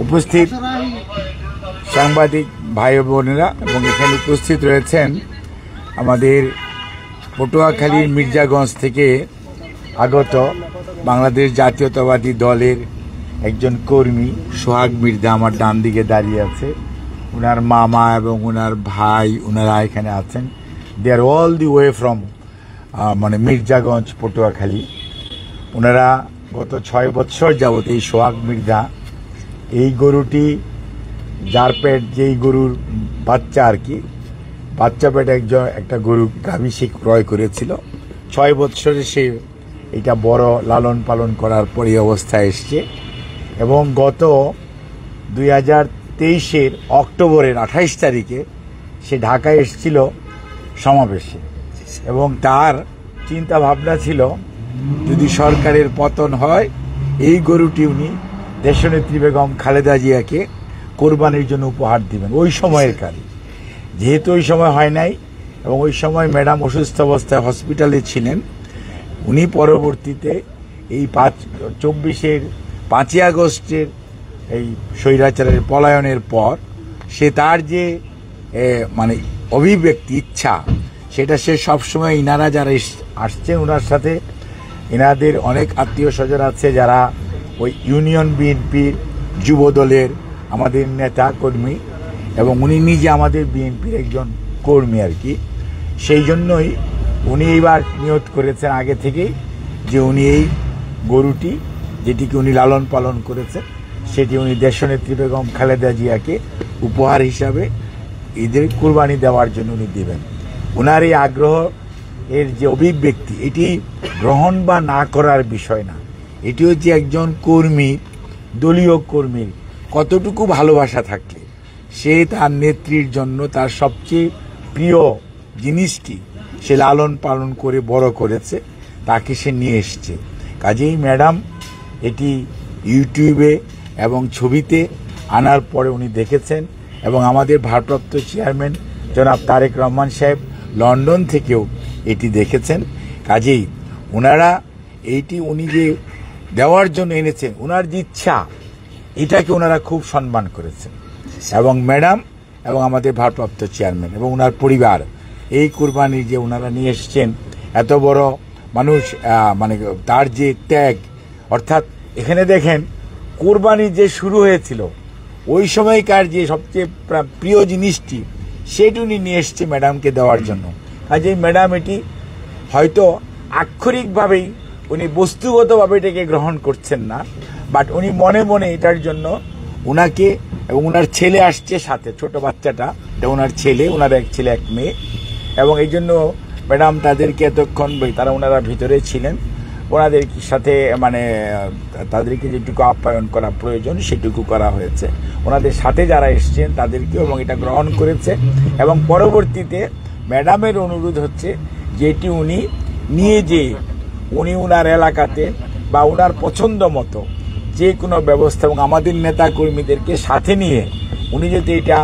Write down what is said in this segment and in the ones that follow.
উপস্থিত সাংবাদিক ভাই বোনেরা এবং এখানে উপস্থিত রয়েছেন আমাদের পটুয়াখালীর মির্জাগঞ্জ থেকে আগত বাংলাদেশ জাতীয়তাবাদী দলের একজন কর্মী সোহাগ মির্জা আমার ডান দিকে দাঁড়িয়ে আছে। ওনার মামা এবং ওনার ভাই ওনারা এখানে আছেন। They are all the way from Mirzaganj Patuakhali. ওনারা গত 6 বছর যাবত এই সোহাগ মির্জা এই গরুটি যার পেট যেই গরুর বাচ্চা আর কি বাচ্চা পেট একটা গরু গাভী সে ক্রয় করেছিল। 6 বছরে সে এটা বড় লালন পালন করার পর এই অবস্থায় এসছে এবং গত 2023 অক্টোবরের 28 তারিখে সে ঢাকায় এসেছিল সমাবেশে এবং তার চিন্তা ভাবনা ছিল যদি সরকারের পতন হয় এই গরুটি উনি দেশনেত্রী বেগম খালেদা জিয়াকে কোরবানির জন্য উপহার দিবেন ওই সময়ের কালে। যেহেতু ওই সময় হয় নাই এবং ওই সময় ম্যাডাম অসুস্থ অবস্থায় হসপিটালে ছিলেন, উনি পরবর্তীতে এই 5ই আগস্টের এই স্বৈরাচারের পলায়নের পর সে তার যে অভিব্যক্তি ইচ্ছা সেটা সে সবসময় ইনারা যারা আসছেন ওনার সাথে ইনাদের অনেক আত্মীয় স্বজন আছে যারা ওই ইউনিয়ন বিএনপির যুব দলের আমাদের নেতা কর্মী এবং উনি নিজে আমাদের বিএনপির একজন কর্মী আর কি। সেই জন্যই উনি এইবার নিয়ত করেছেন আগে থেকেই যে উনি এই গরুটি যেটিকে উনি লালন পালন করেছেন সেটি উনি দেশনেত্রী বেগম খালেদা জিয়াকে উপহার হিসাবে ঈদের কুরবানি দেওয়ার জন্য উনি দেবেন। ওনার এই আগ্রহ এর যে অভিব্যক্তি এটি গ্রহণ বা না করার বিষয় না, এটি হচ্ছে একজন কর্মী দলীয় কর্মীর কতটুকু ভালোবাসা থাকলে সে তার নেত্রীর জন্য তার সবচেয়ে প্রিয় জিনিসটি সে লালন পালন করে বড় করেছে তাকে সে নিয়ে এসছে। কাজেই ম্যাডাম এটি ইউটিউবে এবং ছবিতে আনার পরে উনি দেখেছেন এবং আমাদের ভারপ্রাপ্ত চেয়ারম্যান জনাব তারেক রহমান সাহেব লন্ডন থেকেও এটি দেখেছেন। কাজেই ওনারা এইটি উনি যে দেওয়ার জন্য এনেছেন ওনার যে ইচ্ছা এটাকে ওনারা খুব সম্মান করেছেন এবং ম্যাডাম এবং আমাদের ভারপ্রাপ্ত চেয়ারম্যান এবং ওনার পরিবার এই কুরবানি যে ওনারা নিয়ে এসছেন এত বড় মানুষ তার যে ত্যাগ অর্থাৎ এখানে দেখেন কুরবানি যে শুরু হয়েছিল ওই সময়কার যে সবচেয়ে প্রিয় জিনিসটি সেটি উনি নিয়ে এসছে ম্যাডামকে দেওয়ার জন্য। কাজেই ম্যাডাম এটি হয়তো আক্ষরিকভাবেই উনি বস্তুগতভাবে এটাকে গ্রহণ করছেন না, বাট উনি মনে মনে এটার জন্য উনাকে এবং ওনার ছেলে আসছে সাথে ছোট বাচ্চাটা এটা ওনার ছেলে, ওনার এক ছেলে এক মেয়ে এবং এই জন্য ম্যাডাম তাদেরকে এতক্ষণ ওনারা ভিতরে ছিলেন ওনাদের সাথে তাদেরকে যেটুকু আপ্যায়ন করা প্রয়োজন সেটুকু করা হয়েছে। ওনাদের সাথে যারা এসছেন তাদেরকেও এবং এটা গ্রহণ করেছে এবং পরবর্তীতে ম্যাডামের অনুরোধ হচ্ছে যেটি উনি নিয়ে যে উনি ওনার এলাকাতে বা ওনার পছন্দ মতো যে কোনো ব্যবস্থা এবং আমাদের নেতা কর্মীদেরকে সাথে নিয়ে উনি যদি এটা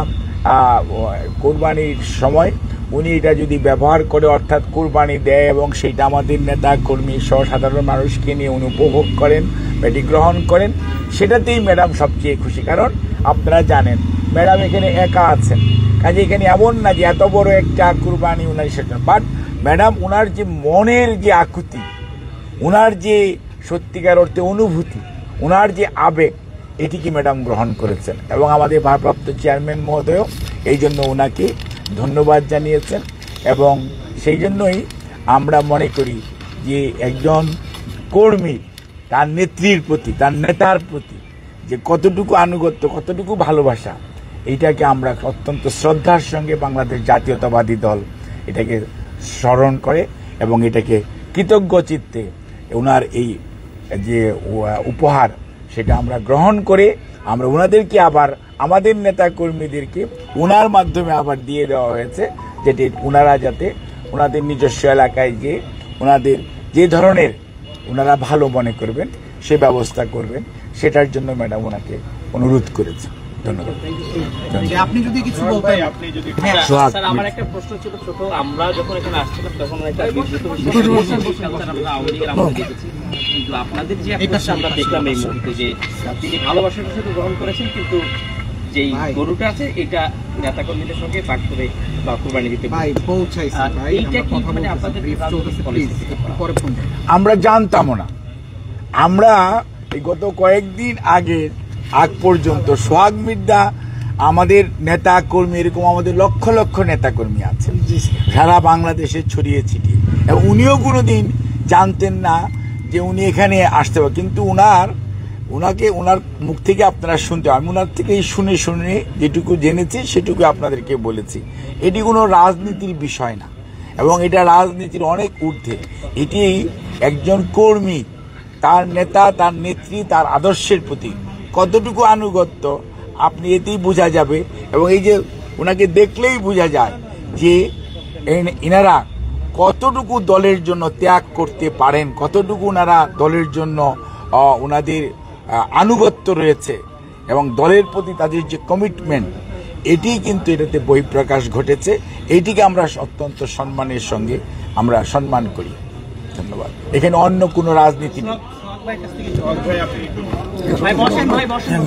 কোরবানির সময় উনি এটা যদি ব্যবহার করে অর্থাৎ কোরবানি দেয় এবং সেটা আমাদের নেতা কর্মী সহ সাধারণ মানুষকে নিয়ে উনি উপভোগ করেন এটি গ্রহণ করেন সেটাতেই ম্যাডাম সবচেয়ে খুশি। কারণ আপনারা জানেন ম্যাডাম এখানে একা আছেন, কাজে এখানে এমন না যে এত বড় একটা কোরবানি উনার সেটা, বাট ম্যাডাম ওনার যে মনের যে আকুতি ওনার যে সত্যিকার অর্থে অনুভূতি ওনার যে আবেগ এটিকে ম্যাডাম গ্রহণ করেছেন এবং আমাদের ভারপ্রাপ্ত চেয়ারম্যান মহোদয় এই জন্য ওনাকে ধন্যবাদ জানিয়েছেন এবং সেই জন্যই আমরা মনে করি যে একজন কর্মী তার নেত্রীর প্রতি তার নেতার প্রতি যে কতটুকু আনুগত্য কতটুকু ভালোবাসা এইটাকে আমরা অত্যন্ত শ্রদ্ধার সঙ্গে বাংলাদেশ জাতীয়তাবাদী দল এটাকে স্মরণ করে এবং এটাকে কৃতজ্ঞ চিত্তে ওনার এই যে উপহার সেটা আমরা গ্রহণ করে আমরা ওনাদেরকে আবার আমাদের নেতা কর্মীদেরকে ওনার মাধ্যমে আবার দিয়ে দেওয়া হয়েছে যেটি ওনারা যাতে ওনাদের নিজস্ব এলাকায় যে ওনাদের যে ধরনের ওনারা ভালো মনে করবেন সে ব্যবস্থা করবেন সেটার জন্য ম্যাডাম ওনাকে অনুরোধ করেছে। ধন্যবাদ। আপনি যদি কিছু বলতেন। স্যার আমার একটা প্রশ্ন ছিল ছোট, আমরা যখন এখানে আসছিলাম তখন একটা কিন্তু আপনাদের যে approach আমরা দেখলাম এই মুহূর্তে যে তিনি ভালোবাসার সাথে গ্রহণ করেছেন, কিন্তু যেই গরুটা আছে এটা নেতাকর্মীদের সঙ্গে ভাগ করে বা কুরবানি দিতে ভাই পৌঁছাইছে ভাই, এইটা আমরা কি কথা মানে বলতেছি, আপনাদের brief চলতেছে, policy please, থেকে একটু পরে ফোন দেন। আমরা জানতামও না। আমরা এই গত কয়েকদিন আগ পর্যন্ত সোহাগ মির্জা আমাদের নেতা কর্মী, এরকম আমাদের লক্ষ লক্ষ নেতা কর্মী আছেন সারা বাংলাদেশে ছড়িয়ে ছিটিয়ে, এবং উনিও কোনোদিন জানতেন না যে উনি এখানে আসতে পারে। কিন্তু ওনার মুখ থেকে আপনারা শুনতে, আমি ওনার থেকেই শুনে যেটুকু জেনেছি সেটুকু আপনাদেরকে বলেছি। এটি কোনো রাজনীতির বিষয় না, এবং এটা রাজনীতির অনেক ঊর্ধ্বে। এটি একজন কর্মী, তার নেতা, তার নেত্রী, তার আদর্শের প্রতি কতটুকু আনুগত্য আপনি এতেই বোঝা যাবে। এবং এই যে ওনাকে দেখলেই বোঝা যায় যে এনারা কতটুকু দলের জন্য ত্যাগ করতে পারেন, কতটুকু ওনারা দলের জন্য ওনাদের আনুগত্য রয়েছে, এবং দলের প্রতি তাদের যে কমিটমেন্ট, এটি কিন্তু এটাতে বহিঃপ্রকাশ ঘটেছে। এইটিকে আমরা অত্যন্ত সম্মানের সঙ্গে আমরা সম্মান করি। ধন্যবাদ। এখানে অন্য কোনো রাজনীতি নেই। ভাই বসেন, ভাই বসেন।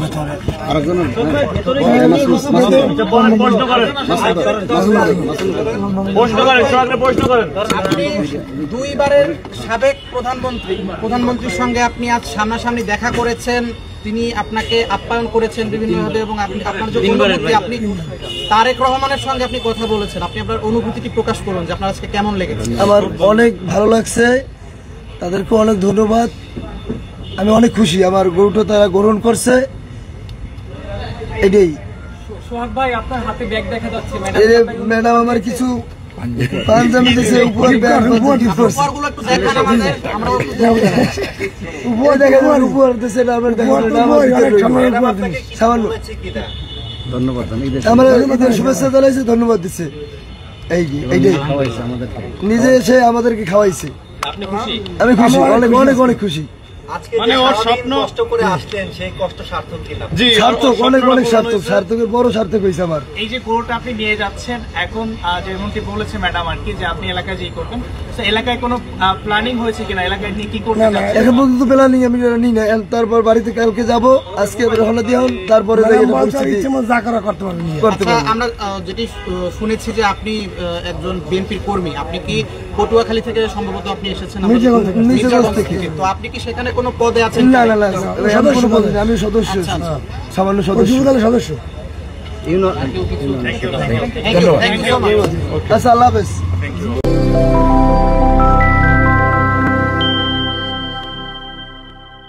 আপনি দুইবারের সাবেক প্রধানমন্ত্রীর সঙ্গে আপনি আজ সামনাসামনি দেখা করেছেন, তিনি আপনাকে আপ্যায়ন করেছেন বিভিন্নভাবে, এবং আপনার যে অনুভূতি, আপনি তারেক রহমানের সঙ্গে আপনি কথা বলেছেন, আপনি আপনার অনুভূতিটি প্রকাশ করুন যে আপনার আজকে কেমন লেগেছে। আমার অনেক ভালো লাগছে, তাদেরকে অনেক ধন্যবাদ। আমি অনেক খুশি, আমার গরুটা তারা গ্রহণ করছে, এটাই। সোহাগ ভাই, আপনার হাতে ব্যাগ দেখা যাচ্ছে। ম্যাডাম আমার কিছু পাঞ্জাবি দিয়েছে, উপহার উপহারগুলো একটু দেখান আমাদের, আমরাও একটু উপহার দেখেন, উপহার দিয়েছে, আমার সামান্য ধন্যবাদ। আমার ঈদের শুভেচ্ছা জানাইছে, ধন্যবাদ দিচ্ছে। এইটাই নিজে এসে আমাদেরকে খাওয়াইছে। আপনি খুশি? আমি খুশি, অনেক অনেক অনেক খুশি। মানে ওর স্বপ্ন কষ্ট করে আসলেন, সেই কষ্ট সার্থক কিনা? সার্থক, অনেক অনেক সার্থক, সার্থকের বড় সার্থক হয়েছে আমার। এই যে গরুটা আপনি নিয়ে যাচ্ছেন এখন, যেমনটি বলেছে ম্যাডাম আর কি, যে আপনি এলাকায় যেই করবেন, তো এলাকায় কোনো প্ল্যানিং হয়েছে কিনা, এলাকায় নিয়ে কি করতে চাচ্ছেন? এখন পর্যন্ত প্ল্যানিং আমি নিই না, তারপর বাড়িতে কালকে যাব, আজকে রওনা দিয়ে তারপরে যা করা করতে পারবো। আচ্ছা, আমরা যেটি শুনেছি যে আপনি একজন বিএনপির কর্মী, আপনি কি পটুয়াখালী থেকে সম্ভবত আপনি এসেছেন? মির্জাগঞ্জ থেকে। তো আপনি কি সেখানে কোনো পদে আছেন? না না না, আমি সদস্য, সামান্য সদস্য। Thank you so much. আচ্ছা, আল্লাহ হাফেজ।